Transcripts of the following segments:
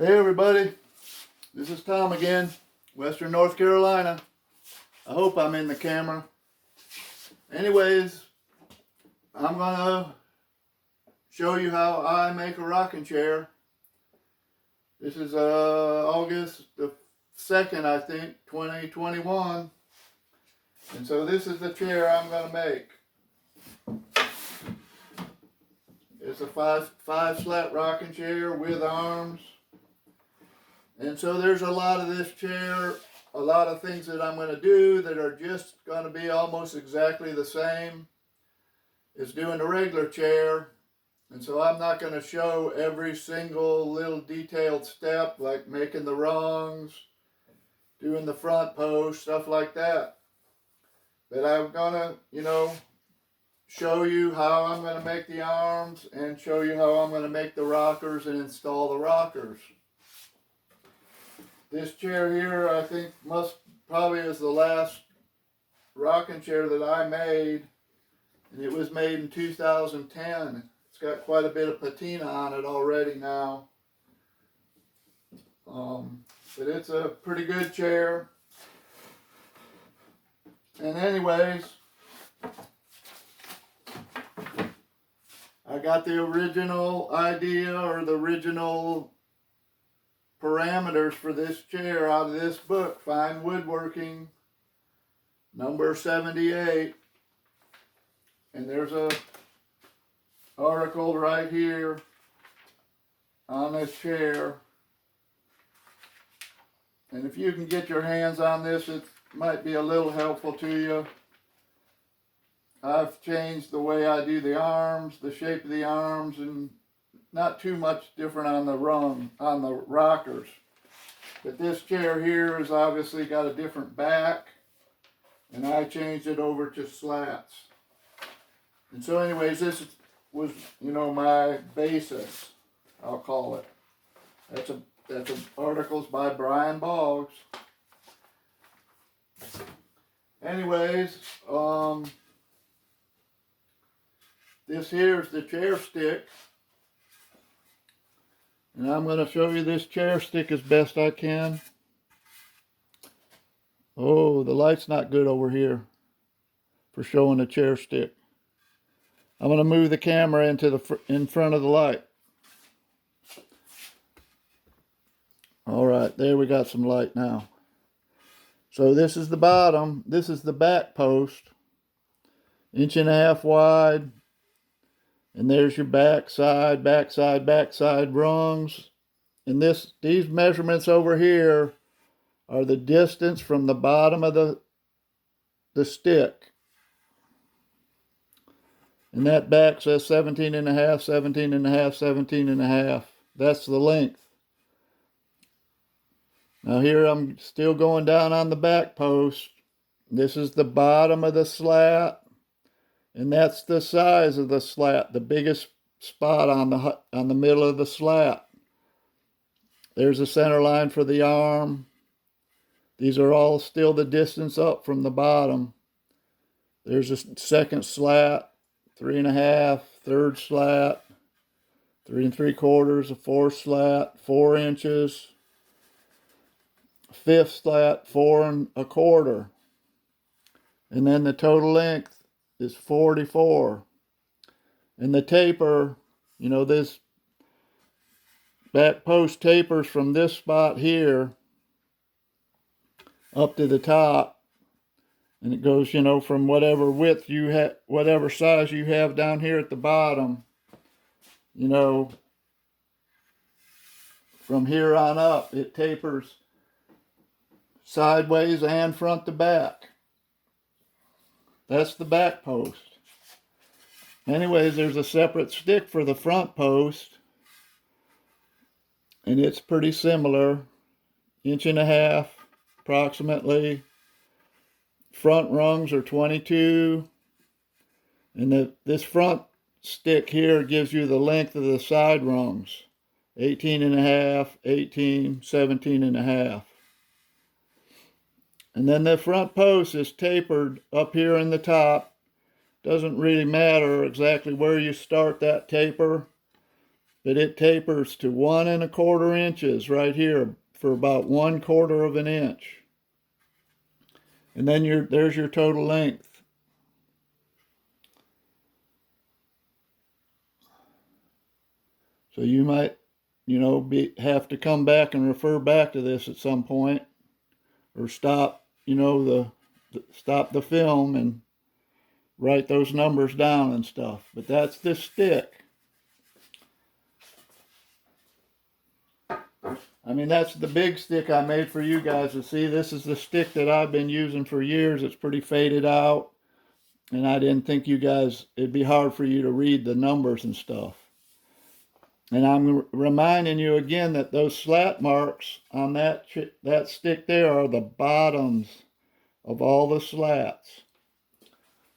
Hey everybody, this is Tom again, Western North Carolina. I hope I'm in the camera. Anyways, I'm gonna show you how I make a rocking chair. This is August the 2nd, I think, 2021. And so this is the chair I'm gonna make. It's a five slat rocking chair with arms. And so there's a lot of this chair, a lot of things that I'm going to do that are just going to be almost exactly the same as doing a regular chair. And so I'm not going to show every single little detailed step, like making the rungs, doing the front post, stuff like that. But I'm going to, show you how I'm going to make the arms and show you how I'm going to make the rockers and install the rockers. This chair here, I think, probably is the last rocking chair that I made, and it was made in 2010. It's got quite a bit of patina on it already now. But it's a pretty good chair. And anyways, I got the original idea or the original parameters for this chair out of this book, Fine Woodworking, number 78. And there's a article right here on this chair. And if you can get your hands on this, it might be a little helpful to you. I've changed the way I do the arms, the shape of the arms, and not too much different on the rockers. But this chair here has obviously got a different back, and I changed it over to slats. And so anyways, this was, my basis, I'll call it. That's articles by Brian Boggs. Anyways, this here is the chair stick. And I'm going to show you this chair stick as best I can. Oh, the light's not good over here for showing a chair stick. I'm going to move the camera in front of the light. All right, there we got some light now. So this is the bottom. This is the back post. 1.5 inches wide. And there's your backside rungs. And these measurements over here are the distance from the bottom of the stick. And that back says 17.5, 17.5, 17.5. That's the length. Now here I'm still going down on the back post. This is the bottom of the slat. And that's the size of the slat, the biggest spot on the middle of the slat. There's a center line for the arm. These are all still the distance up from the bottom. There's a second slat, 3.5, third slat, 3 3/4, a fourth slat, 4 inches, fifth slat, 4 1/4. And then the total length is 44. And the taper, this back post tapers from this spot here up to the top, and it goes, from whatever width you have, whatever size you have down here at the bottom, from here on up, it tapers sideways and front to back. That's the back post. Anyways, there's a separate stick for the front post. And it's pretty similar. 1.5 inches approximately. Front rungs are 22. And this front stick here gives you the length of the side rungs. 18.5, 18, 17.5. And then the front post is tapered up here in the top. Doesn't really matter exactly where you start that taper. but it tapers to 1¼ inches right here for about 1/4 of an inch. And then there's your total length. So you might, have to come back and refer back to this at some point, or stop, stop the film and write those numbers down and stuff. But that's this stick. I mean, that's the big stick I made for you guys to see. This is the stick that I've been using for years. It's pretty faded out, and I didn't think it'd be hard for you to read the numbers and stuff. And I'm reminding you again that those slat marks on that stick there are the bottoms of all the slats.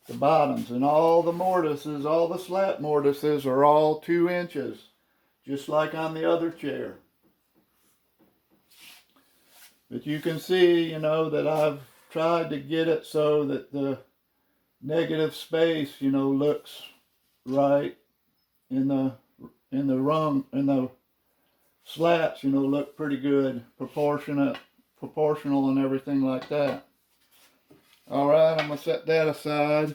The bottoms, and all the mortises, all the slat mortises are all 2 inches, just like on the other chair. But you can see, that I've tried to get it so that the negative space, looks right in the slats, look pretty good, proportional and everything like that. All right, I'm going to set that aside.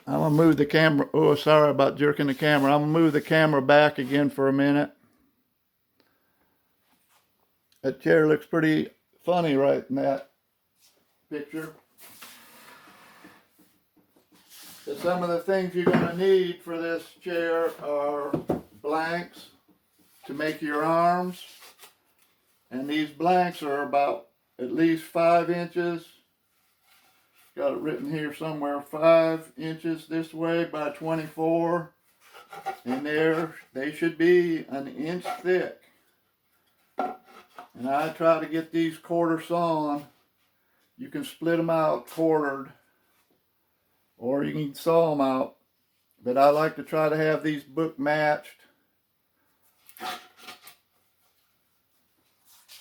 I'm going to move the camera. Oh, sorry about jerking the camera. I'm going to move the camera back again for a minute. That chair looks pretty funny right in that picture. But some of the things you're going to need for this chair are blanks to make your arms. And these blanks are about at least 5 inches. Got it written here somewhere, 5 inches this way by 24. And they should be 1 inch thick. And I try to get these quarter sawn. You can split them out quartered, or you can saw them out. But I like to try to have these book matched.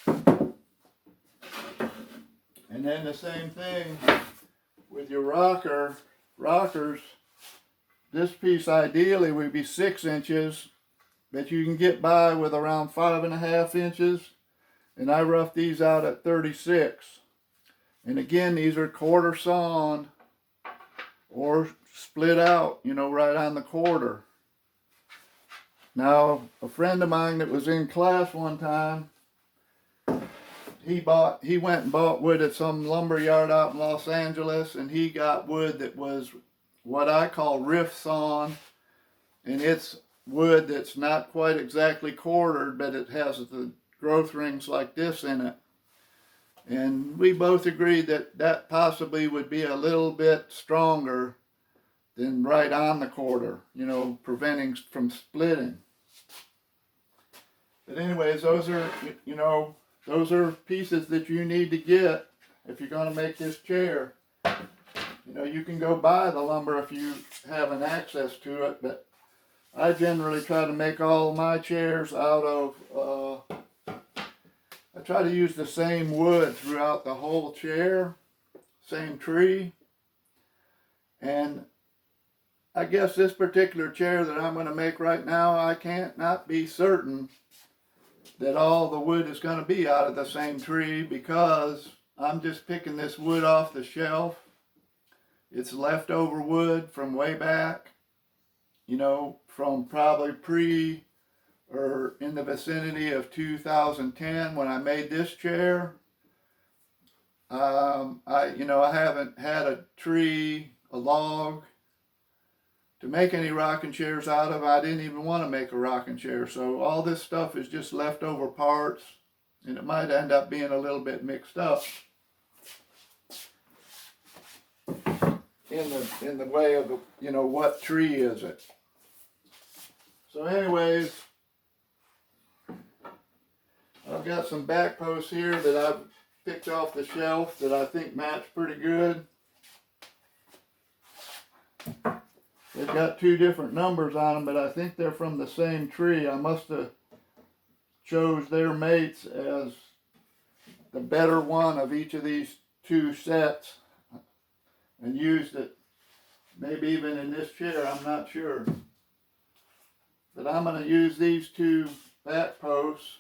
And then the same thing with your rockers. This piece ideally would be 6 inches, but you can get by with around 5½ inches. And I roughed these out at 36. And again, these are quarter sawn or split out, right on the quarter. Now, a friend of mine that was in class one time, he went and bought wood at some lumber yard out in Los Angeles, and he got wood that was what I call rift sawn, and it's wood that's not quite exactly quartered, but it has the growth rings like this in it. And we both agreed that possibly would be a little bit stronger than right on the quarter, preventing from splitting. But anyways, those are pieces that you need to get if you're going to make this chair. You can go buy the lumber if you have an access to it, but I generally try to make all my chairs out of I try to use the same wood throughout the whole chair, same tree. And I guess this particular chair that I'm going to make right now, I can't not be certain that all the wood is going to be out of the same tree, because I'm just picking this wood off the shelf. It's leftover wood from way back, from probably or in the vicinity of 2010 when I made this chair. I haven't had a tree, a log to make any rocking chairs out of. I didn't even want to make a rocking chair. So all this stuff is just leftover parts, and it might end up being a little bit mixed up in the way of, what tree is it. So anyways, I've got some back posts here that I've picked off the shelf that I think match pretty good. They've got 2 different numbers on them, but I think they're from the same tree. I must have chose their mates as the better one of each of these 2 sets and used it maybe even in this chair, I'm not sure. But I'm going to use these two back posts.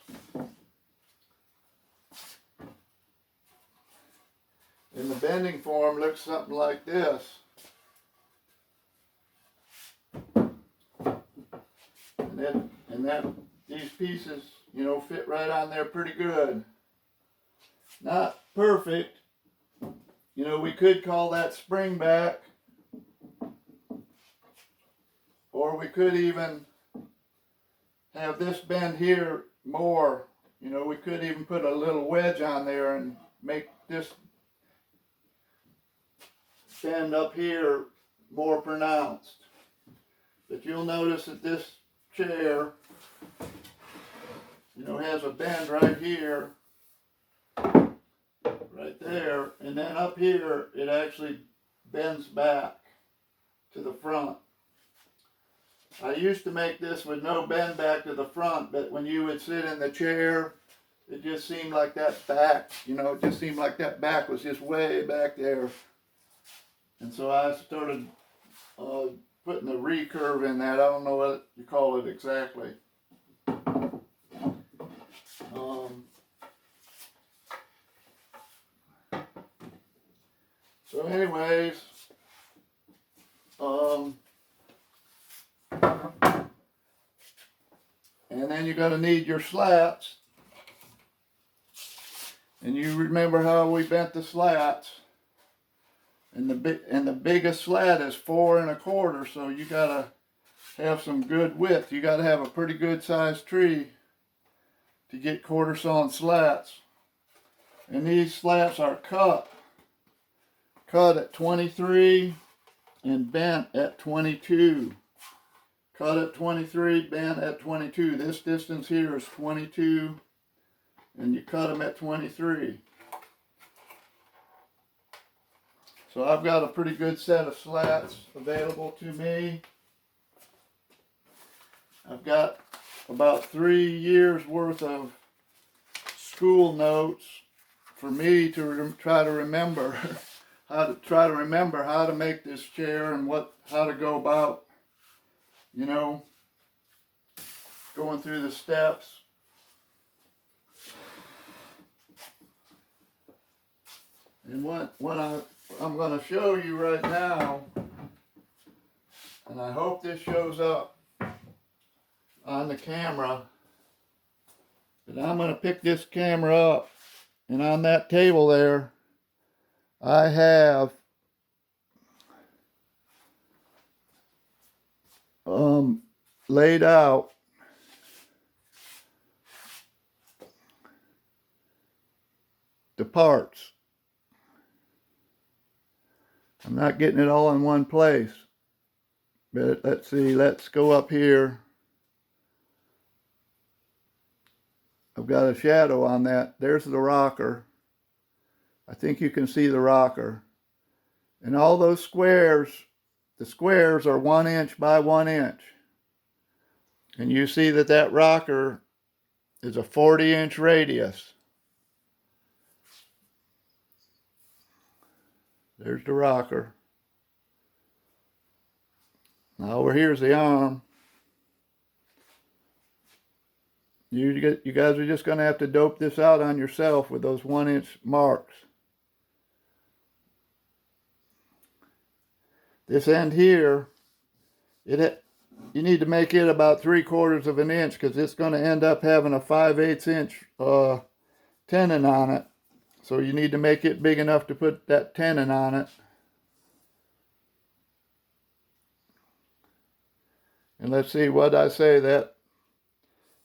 And the bending form looks something like this. These pieces, you know, fit right on there pretty good. Not perfect. You know, we could call that spring back. Or we could even have this bend here more. You know, we could even put a little wedge on there and make this bend up here more pronounced. But you'll notice that this chair, you know, has a bend right here, right there, and then up here it actually bends back to the front. I used to make this with no bend back to the front, but when you would sit in the chair, it just seemed like that back, you know, it just seemed like that back was just way back there. And so I started putting a recurve in that. I don't know what you call it exactly. So anyways, and then you're going to need your slats. And you remember how we bent the slats. And the biggest slat is 4 1/4, so you gotta have some good width. You gotta have a pretty good sized tree to get 1/4 sawn slats. And these slats are cut at 23 and bent at 22. Cut at 23, bent at 22. This distance here is 22, and you cut them at 23. So I've got a pretty good set of slats available to me. I've got about 3 years worth of school notes for me to try to remember how to make this chair and how to go about, you know, going through the steps. And what I'm going to show you right now, and I hope this shows up on the camera, but I'm going to pick this camera up, and on that table there, I have laid out the parts. I'm not getting it all in one place, but let's see, let's go up here. I've got a shadow on that. There's the rocker. I think you can see the rocker. And all those squares, the squares are 1 inch by 1 inch. And you see that rocker is a 40-inch radius. There's the rocker. Now over here's the arm. You guys are just going to have to dope this out on yourself with those 1 inch marks. This end here, you need to make it about 3/4 of an inch because it's going to end up having a 5/8 inch tenon on it. So you need to make it big enough to put that tenon on it. And let's see what I say, that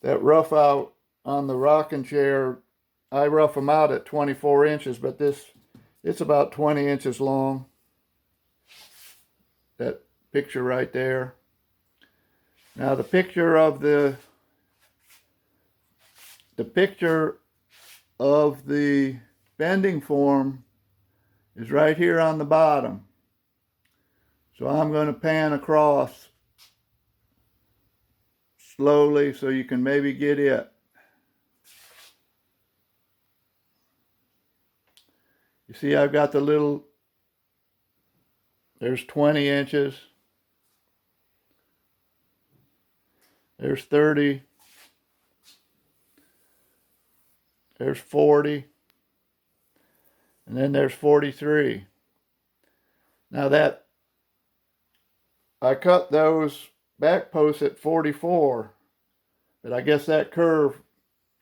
rough out on the rocking chair, I rough them out at 24 inches, but it's about 20 inches long. That picture right there. Now the picture of the bending form is right here on the bottom. So I'm going to pan across slowly so you can maybe get it. You see I've got there's 20 inches. There's 30. There's 40. And then there's 43. Now that, I cut those back posts at 44, but I guess that curve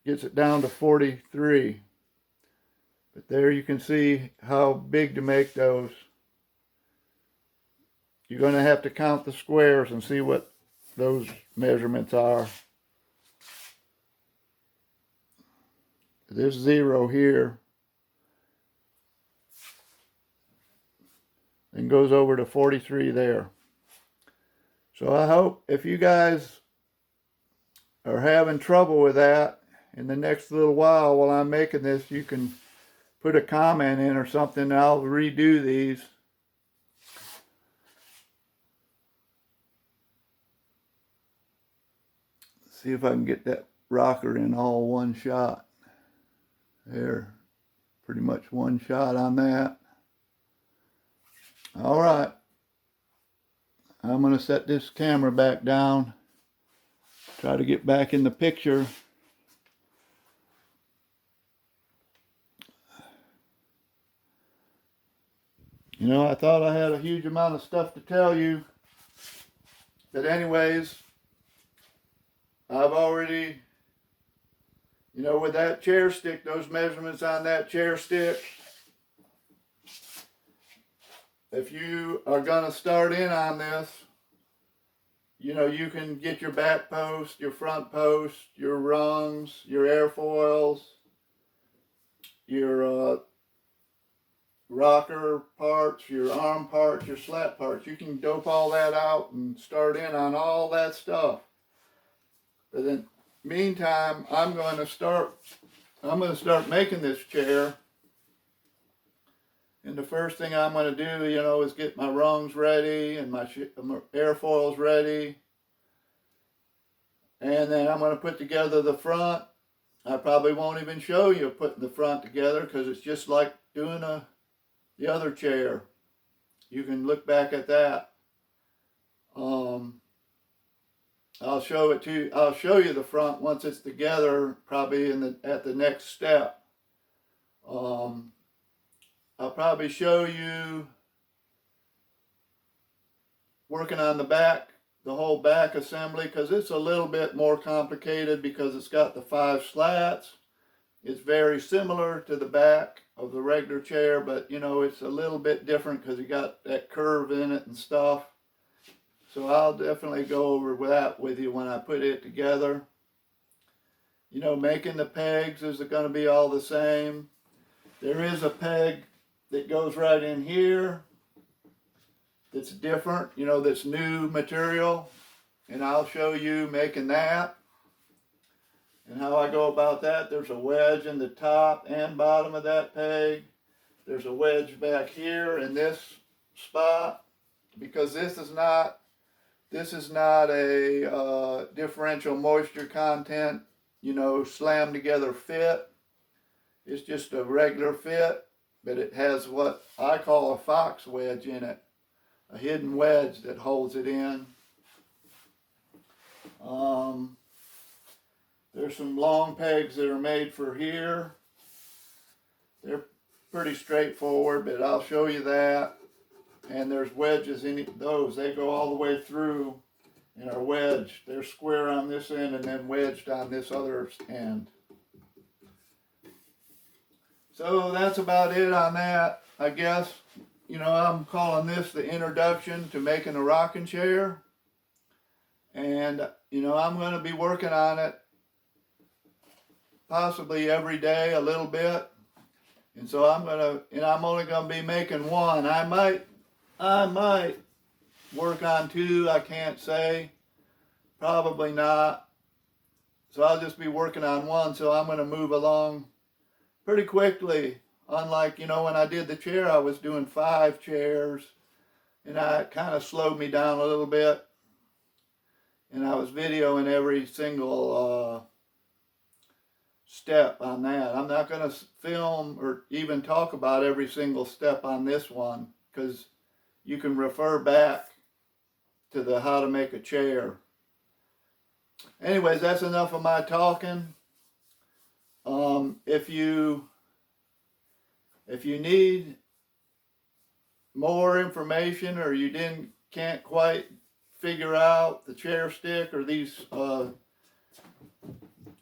gets it down to 43. But there you can see how big to make those. You're going to have to count the squares and see what those measurements are. This 0 here and goes over to 43 there. So I hope if you guys are having trouble with that in the next little while I'm making this, you can put a comment in or something and I'll redo these. See if I can get that rocker in all one shot. There, pretty much one shot on that. All right, I'm going to set this camera back down, try to get back in the picture. You know, I thought I had a huge amount of stuff to tell you, but anyways, I've already, you know, with that chair stick, those measurements on that chair stick, if you are going to start in on this, you know, you can get your back post, your front post, your rungs, your airfoils, your rocker parts, your arm parts, your slat parts. You can dope all that out and start in on all that stuff. But in the meantime, I'm going to start making this chair. And the first thing I'm going to do, you know, is get my rungs ready and my airfoils ready. And then I'm going to put together the front. I probably won't even show you putting the front together because it's just like doing the other chair. You can look back at that. I'll show it to you. I'll show you the front once it's together, probably at the next step. I'll probably show you working on the back, the whole back assembly, because it's a little bit more complicated because it's got the 5 slats. It's very similar to the back of the regular chair, but you know, it's a little bit different because you got that curve in it and stuff. So I'll definitely go over that with you when I put it together. You know, making the pegs is going to be all the same. There is a peg that goes right in here that's different, you know, that's new material, and I'll show you making that and how I go about that. There's a wedge in the top and bottom of that peg. There's a wedge back here in this spot because this is not a differential moisture content, you know, slam together fit. It's just a regular fit, but it has what I call a fox wedge in it, a hidden wedge that holds it in. There's some long pegs that are made for here. They're pretty straightforward, but I'll show you that. And there's wedges in those. They go all the way through and are wedged. They're square on this end and then wedged on this other end. So that's about it on that, I guess. You know, I'm calling this the introduction to making a rocking chair. And, you know, I'm going to be working on it possibly every day a little bit. And so I'm only going to be making one. I might work on 2, I can't say. Probably not. So I'll just be working on 1, so I'm going to move along pretty quickly. Unlike, you know, when I did the chair, I was doing 5 chairs, and that kind of slowed me down a little bit. And I was videoing every single step on that. I'm not going to film or even talk about every single step on this one, because you can refer back to the how to make a chair. anyways, that's enough of my talking. If you need more information, or you can't quite figure out the chair stick or these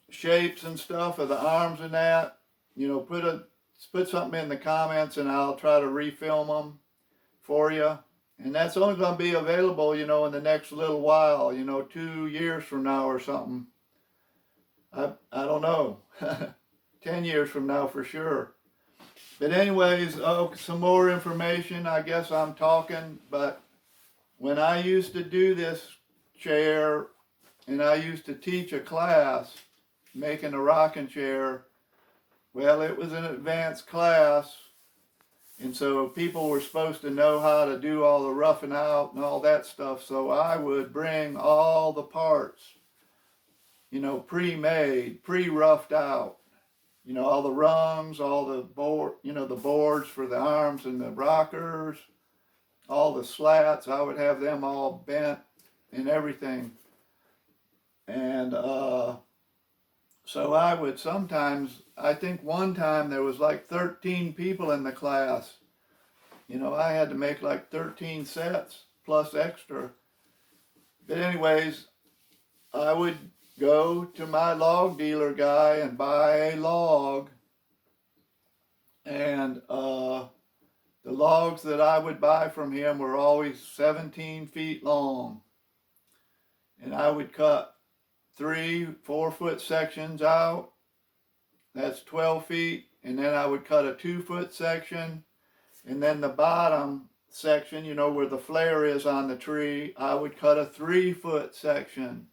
shapes and stuff of the arms and that, put something in the comments and I'll try to refilm them for you. And that's only going to be available, in the next little while, 2 years from now or something. I don't know. 10 years from now for sure. But anyways, some more information. I guess I'm talking, but when I used to do this chair and I used to teach a class making a rocking chair, well, it was an advanced class, and so people were supposed to know how to do all the roughing out and all that stuff. So I would bring all the parts, pre-made, pre-roughed out. All the rungs, all the the boards for the arms and the rockers, all the slats. I would have them all bent and everything. And so I would sometimes, I think one time there was like 13 people in the class. I had to make like 13 sets plus extra. But anyways, I would go to my log dealer guy and buy a log. And the logs that I would buy from him were always 17 feet long. And I would cut 3-4 foot sections out. That's 12 feet. And then I would cut a 2 foot section. And then the bottom section, where the flare is on the tree, I would cut a 3 foot section.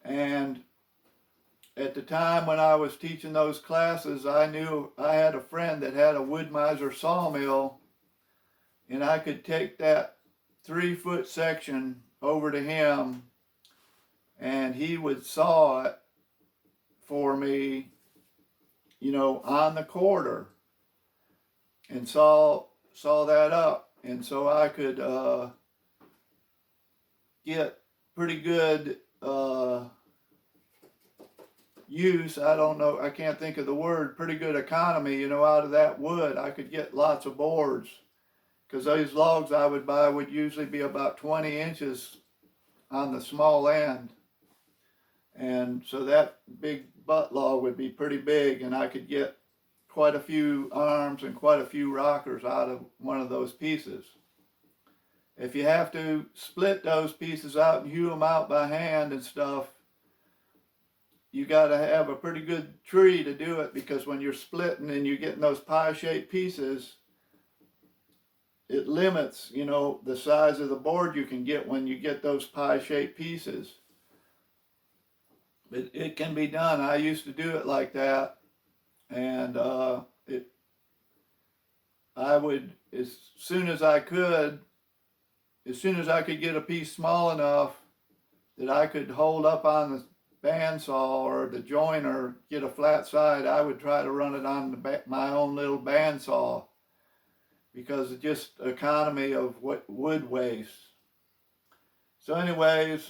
And at the time when I was teaching those classes, I knew I had a friend that had a Wood-Mizer sawmill, and I could take that 3 foot section over to him and he would saw it for me, on the quarter, and saw that up. And so I could get pretty good use, I don't know, I can't think of the word, pretty good economy, out of that wood. I could get lots of boards, because those logs I would buy would usually be about 20 inches on the small end. And so that big butt log would be pretty big, and I could get quite a few arms and quite a few rockers out of one of those pieces. If you have to split those pieces out and hew them out by hand and stuff, you got to have a pretty good tree to do it, because when you're splitting and you're getting those pie-shaped pieces, it limits, the size of the board you can get when you get those pie-shaped pieces. But it can be done. I used to do it like that, and I would, as soon as I could get a piece small enough that I could hold up on the bandsaw or the joiner, get a flat side, I would try to run it on my own little bandsaw, because it's just economy of wood waste. So anyways,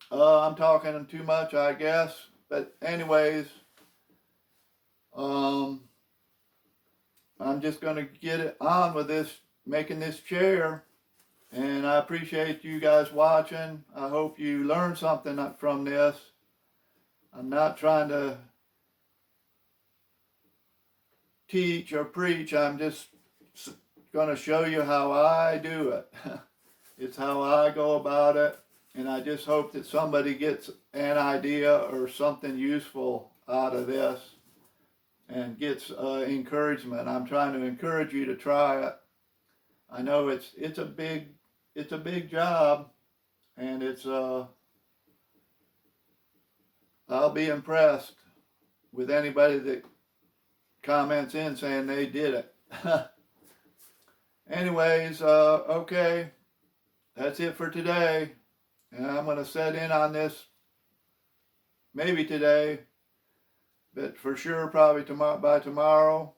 I'm talking too much, I guess. But anyways, I'm just going to get it on with this, making this chair. And I appreciate you guys watching. I hope you learned something from this. I'm not trying to teach or preach. I'm just going to show you how I do it. It's how I go about it. And I just hope that somebody gets an idea or something useful out of this and gets encouragement. I'm trying to encourage you to try it. I know it's a big job, and I'll be impressed with anybody that comments in saying they did it. Anyways, okay, that's it for today. And I'm going to set in on this maybe today, but for sure probably by tomorrow.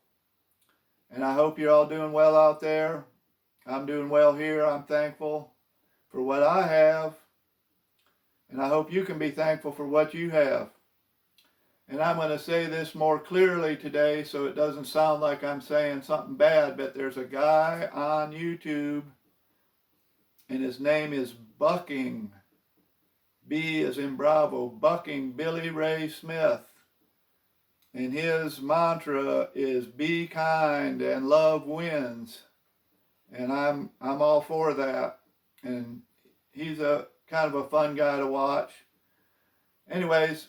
And I hope you're all doing well out there. I'm doing well here. I'm thankful for what I have. And I hope you can be thankful for what you have. And I'm going to say this more clearly today so it doesn't sound like I'm saying something bad, but there's a guy on YouTube, and his name is Bucking, B as in Bravo, Bucking Billy Ray Smith. And his mantra is be kind and love wins. And I'm all for that. And he's a kind of a fun guy to watch. Anyways,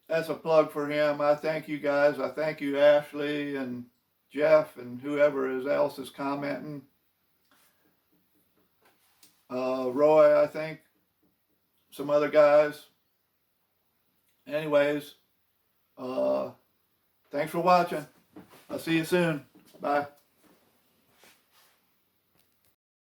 that's a plug for him. I thank you guys. I thank you, Ashley and Jeff and whoever else is commenting. Roy, I think, some other guys. Anyways, thanks for watching. I'll see you soon. Bye.